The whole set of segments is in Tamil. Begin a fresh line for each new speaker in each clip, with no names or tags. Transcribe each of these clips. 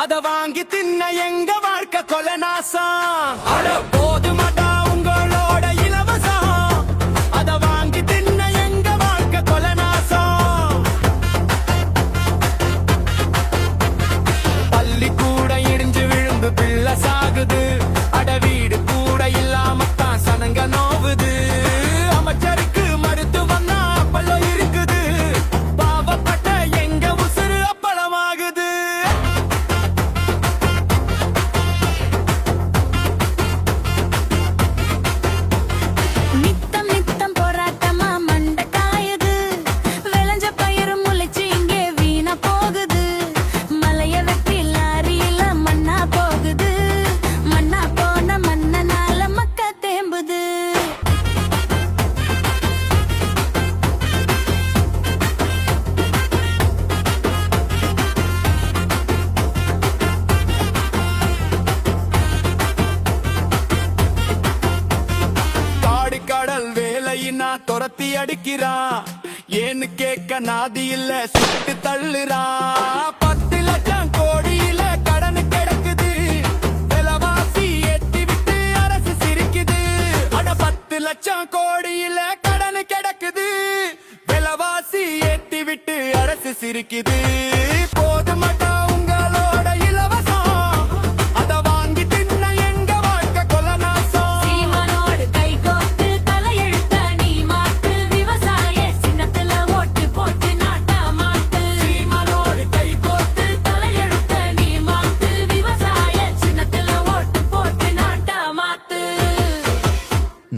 அத வாங்கி தின்ன எங்க வாழ்க்கை கொலை நாசம். அட போதுமடா உங்களோட இலவசம், அத வாங்கி தின்ன எங்க வாழ்க்கை கொலை நாசம். பள்ளி கூட இடிஞ்சு விழுந்து பிள்ளை சாகுது, அட வீடு கூட இல்லாமத்தான் சனங்க நோவுது. அமைச்சருக்கு மருத்துவம்னா அப்பளம் இருக்குது, பாவப்பட்ட எங்க உசுறு அப்பளமாகுது.
நித்தம் நித்தம் போராட்டமா மண்ட காயுது, விளைஞ்ச பயிறு முளைச்சு இங்கே வீணா போகுது. மலைய வெட்டி லாரியில மண்ணா போகுது, மண்ணா போன மண்ணனால மக்க தேம்புது.
காடு கடல் வேலையினா துரத்தி அடிக்கிறான், ஏன்னு கேட்க நாதி இல்ல சுட்டு தள்ளுறான். 10 லட்சம் கோடியில கடன் கிடக்குது, விலைவாசி ஏத்தி விட்டு அரசு சிரிக்குது. அட 10 லட்சம் கோடியில கடன் கிடக்குது, விலைவாசி ஏத்தி விட்டு அரசு சிரிக்குது. போதுமட்டா உங்களோட இலவசம், அத வாங்கி தின்ன எங்க வாழ்க்கை கொலை நாசம்.
சீமானோடு கைகோர்த்து தலையெழுத்த நீ மாத்து, விவசாய சின்னத்துல ஓட்டு போட்டு நாட்டா மாத்து.
சீமானோடு கை கோர்த்து
தலையெழுத்த நீ மாத்து, விவசாய சின்னத்துல ஓட்டு போட்டு நாட்டா மாத்து.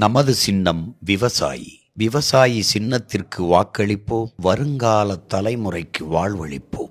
நமது சின்னம் விவசாயி. விவசாயி சின்னத்திற்கு வாக்களிப்போம், வருங்கால தலைமுறைக்கு வாழ்வளிப்போம்.